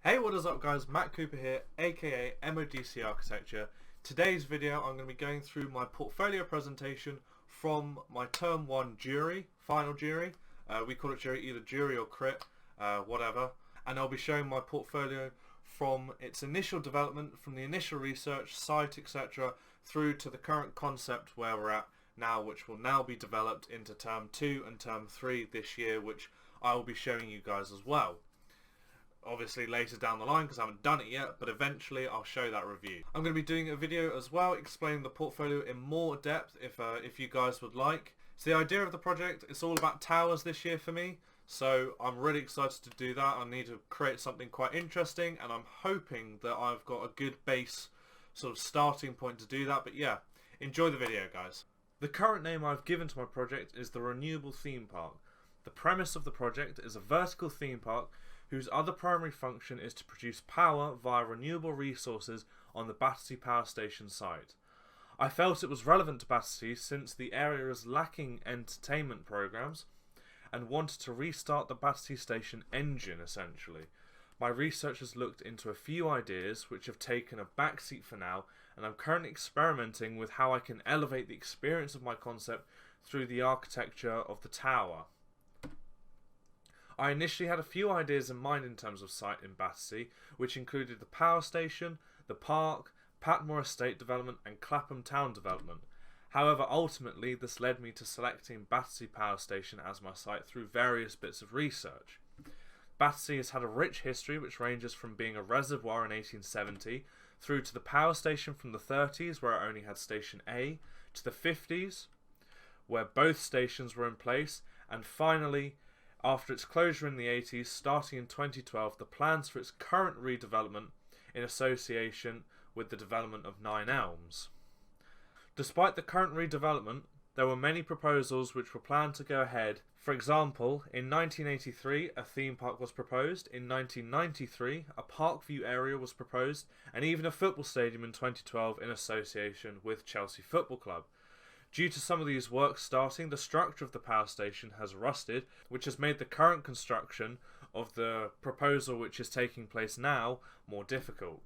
Hey, what is up guys, Matt Cooper here, aka MODC Architecture. Today's video I'm going to be going through my portfolio presentation from my Term 1 jury, final jury. We call it jury, either jury or crit, whatever. And I'll be showing my portfolio from its initial development, from the initial research, site, etc. through to the current concept where we're at now, which will now be developed into Term 2 and Term 3 this year, which I will be showing you guys as well. Obviously later down the line because I haven't done it yet, but eventually I'll show that review. I'm going to be doing a video as well explaining the portfolio in more depth if you guys would like. So the idea of the project, it's all about towers this year for me, so I'm really excited to do that. I need to create something quite interesting and I'm hoping that I've got a good base sort of starting point to do that. But yeah, enjoy the video guys. The current name I've given to my project is the Renewable Theme Park. The premise of the project is a vertical theme park whose other primary function is to produce power via renewable resources on the Battersea Power Station site. I felt it was relevant to Battersea since the area is lacking entertainment programs and wanted to restart the Battersea Station engine essentially. My research has looked into a few ideas which have taken a backseat for now, and I'm currently experimenting with how I can elevate the experience of my concept through the architecture of the tower. I initially had a few ideas in mind in terms of site in Battersea, which included the power station, the park, Patmore Estate development and Clapham Town development. However, ultimately this led me to selecting Battersea Power Station as my site through various bits of research. Battersea has had a rich history which ranges from being a reservoir in 1870 through to the power station from the 30s where it only had Station A, to the 50s where both stations were in place, and finally after its closure in the 80s, starting in 2012, the plans for its current redevelopment in association with the development of Nine Elms. Despite the current redevelopment, there were many proposals which were planned to go ahead. For example, in 1983 a theme park was proposed, in 1993 a Parkview area was proposed, and even a football stadium in 2012 in association with Chelsea Football Club. Due to some of these works starting, the structure of the power station has rusted, which has made the current construction of the proposal which is taking place now more difficult.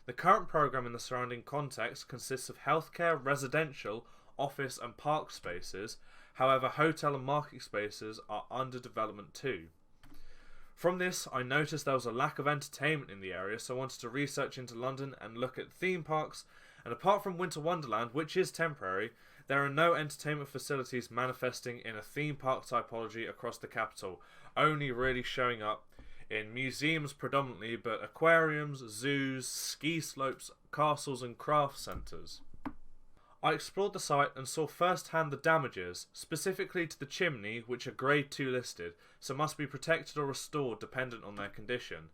The current programme in the surrounding context consists of healthcare, residential, office and park spaces. However, hotel and market spaces are under development too. From this, I noticed there was a lack of entertainment in the area, so I wanted to research into London and look at theme parks, and apart from Winter Wonderland, which is temporary, there are no entertainment facilities manifesting in a theme park typology across the capital, only really showing up in museums predominantly, but aquariums, zoos, ski slopes, castles and craft centres. I explored the site and saw firsthand the damages, specifically to the chimney, which are Grade 2 listed, so must be protected or restored dependent on their condition.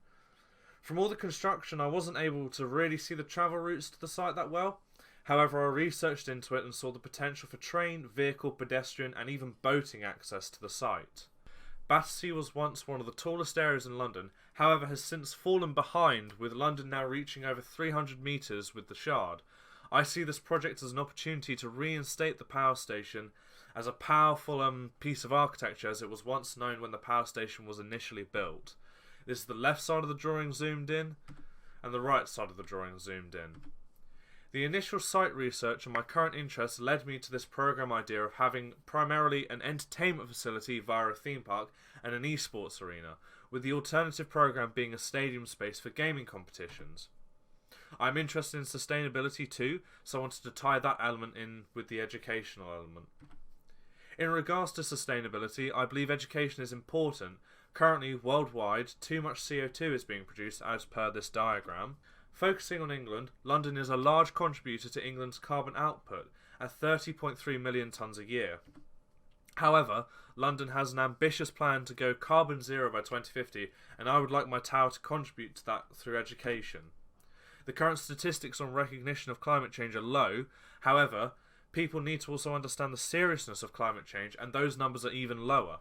From all the construction I wasn't able to really see the travel routes to the site that well. However, I researched into it and saw the potential for train, vehicle, pedestrian and even boating access to the site. Battersea was once one of the tallest areas in London, however has since fallen behind, with London now reaching over 300 metres with the Shard. I see this project as an opportunity to reinstate the power station as a powerful piece of architecture as it was once known when the power station was initially built. This is the left side of the drawing zoomed in and the right side of the drawing zoomed in. The initial site research and my current interest led me to this program idea of having primarily an entertainment facility via a theme park and an esports arena, with the alternative program being a stadium space for gaming competitions. I'm interested in sustainability too, so I wanted to tie that element in with the educational element. In regards to sustainability, I believe education is important. Currently, worldwide, too much CO2 is being produced as per this diagram. Focusing on England, London is a large contributor to England's carbon output at 30.3 million tonnes a year. However, London has an ambitious plan to go carbon zero by 2050, and I would like my tower to contribute to that through education. The current statistics on recognition of climate change are low. However, people need to also understand the seriousness of climate change, and those numbers are even lower.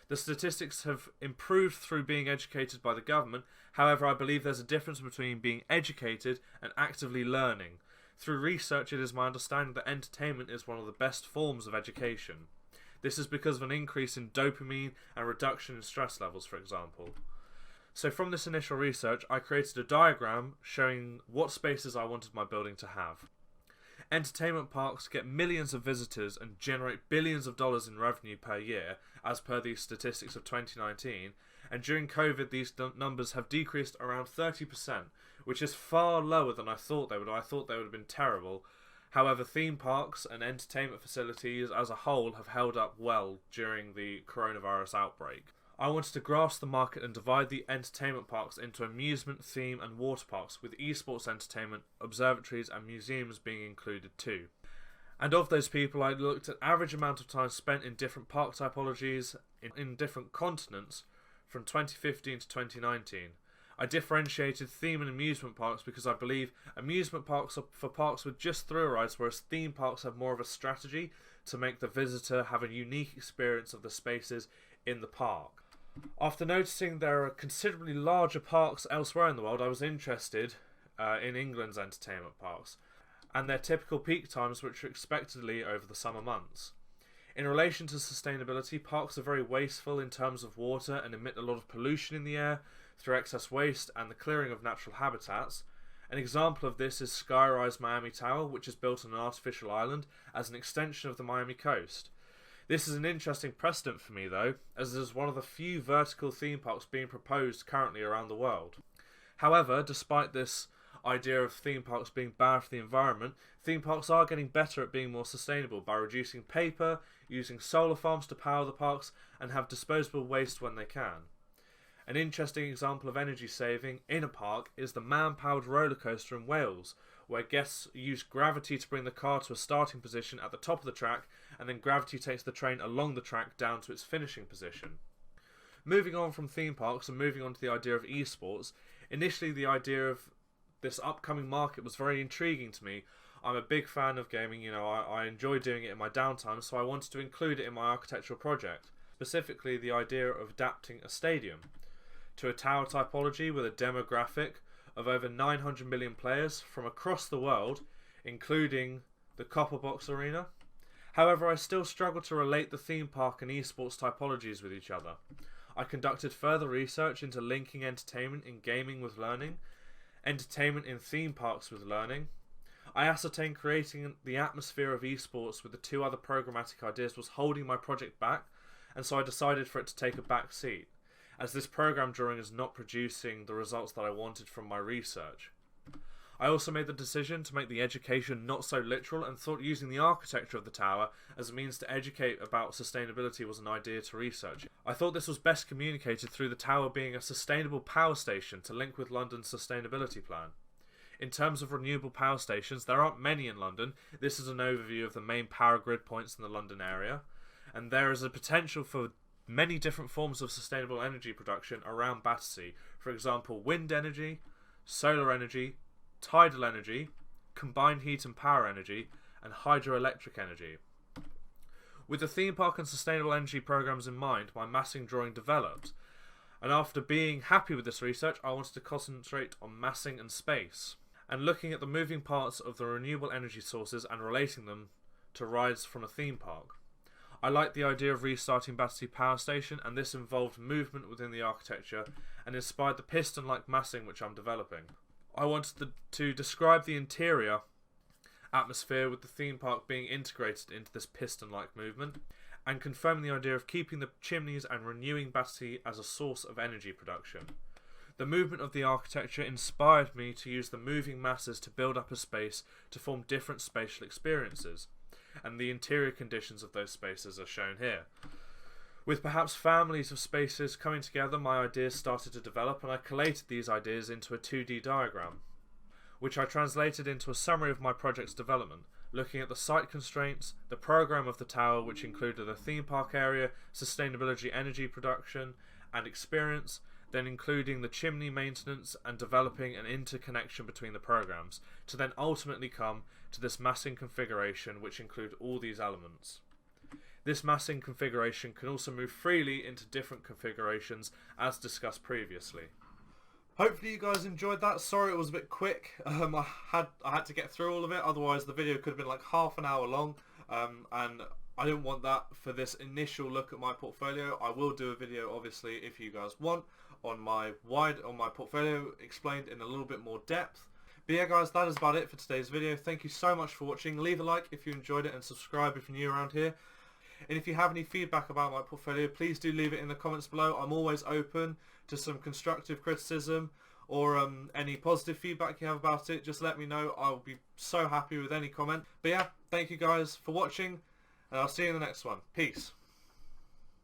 The statistics have improved through being educated by the government. However, I believe there's a difference between being educated and actively learning. Through research, it is my understanding that entertainment is one of the best forms of education. This is because of an increase in dopamine and reduction in stress levels, for example. So from this initial research, I created a diagram showing what spaces I wanted my building to have. Entertainment parks get millions of visitors and generate billions of dollars in revenue per year, as per the statistics of 2019, and during COVID these numbers have decreased around 30%, which is far lower than I thought they would. I thought they would have been terrible. However, theme parks and entertainment facilities as a whole have held up well during the coronavirus outbreak. I wanted to grasp the market and divide the entertainment parks into amusement, theme and water parks, with esports entertainment, observatories and museums being included too. And of those people, I looked at average amount of time spent in different park typologies in different continents from 2015 to 2019. I differentiated theme and amusement parks because I believe amusement parks are for parks with just thrill rides, whereas theme parks have more of a strategy to make the visitor have a unique experience of the spaces in the park. After noticing there are considerably larger parks elsewhere in the world, I was interested in England's entertainment parks and their typical peak times, which are expectedly over the summer months. In relation to sustainability, parks are very wasteful in terms of water and emit a lot of pollution in the air through excess waste and the clearing of natural habitats. An example of this is Skyrise Miami Tower, which is built on an artificial island as an extension of the Miami coast. This is an interesting precedent for me though, as it is one of the few vertical theme parks being proposed currently around the world. However, despite this idea of theme parks being bad for the environment, theme parks are getting better at being more sustainable by reducing paper, using solar farms to power the parks, and have disposable waste when they can. An interesting example of energy saving in a park is the man-powered roller coaster in Wales, where guests use gravity to bring the car to a starting position at the top of the track, and then gravity takes the train along the track down to its finishing position. Moving on from theme parks and moving on to the idea of esports, initially the idea of this upcoming market was very intriguing to me. I'm a big fan of gaming, I enjoy doing it in my downtime, so I wanted to include it in my architectural project, specifically the idea of adapting a stadium to a tower typology with a demographic of over 900 million players from across the world, including the Copper Box Arena. However, I still struggle to relate the theme park and esports typologies with each other. I conducted further research into linking entertainment in gaming with learning, entertainment in theme parks with learning. I ascertained creating the atmosphere of esports with the two other programmatic ideas was holding my project back, and so I decided for it to take a back seat, as this program drawing is not producing the results that I wanted from my research. I also made the decision to make the education not so literal and thought using the architecture of the tower as a means to educate about sustainability was an idea to research. I thought this was best communicated through the tower being a sustainable power station to link with London's sustainability plan. In terms of renewable power stations, there aren't many in London. This is an overview of the main power grid points in the London area, and there is a potential for many different forms of sustainable energy production around Battersea. For example, wind energy, solar energy, tidal energy, combined heat and power energy, and hydroelectric energy. With the theme park and sustainable energy programs in mind, my massing drawing developed, and after being happy with this research, I wanted to concentrate on massing and space, and looking at the moving parts of the renewable energy sources and relating them to rides from a theme park. I liked the idea of restarting Battersea Power Station, and this involved movement within the architecture and inspired the piston-like massing which I'm developing. I wanted to describe the interior atmosphere with the theme park being integrated into this piston-like movement, and confirming the idea of keeping the chimneys and renewing Battersea as a source of energy production. The movement of the architecture inspired me to use the moving masses to build up a space to form different spatial experiences, and the interior conditions of those spaces are shown here. With perhaps families of spaces coming together, my ideas started to develop, and I collated these ideas into a 2D diagram, which I translated into a summary of my project's development, looking at the site constraints, the program of the tower, which included a theme park area, sustainability energy production and experience, then including the chimney maintenance and developing an interconnection between the programs, to then ultimately come to this massing configuration which include all these elements. This massing configuration can also move freely into different configurations as discussed previously. Hopefully you guys enjoyed that. Sorry it was a bit quick. I had to get through all of it, otherwise the video could have been like half an hour long, and I didn't want that for this initial look at my portfolio. I will do a video obviously if you guys want on my portfolio explained in a little bit more depth. But yeah guys, that is about it for today's video. Thank you so much for watching. Leave a like if you enjoyed it and subscribe if you're new around here. And if you have any feedback about my portfolio, please do leave it in the comments below. I'm always open to some constructive criticism or any positive feedback you have about it. Just let me know. I'll be so happy with any comment. But yeah, thank you guys for watching, and I'll see you in the next one. Peace.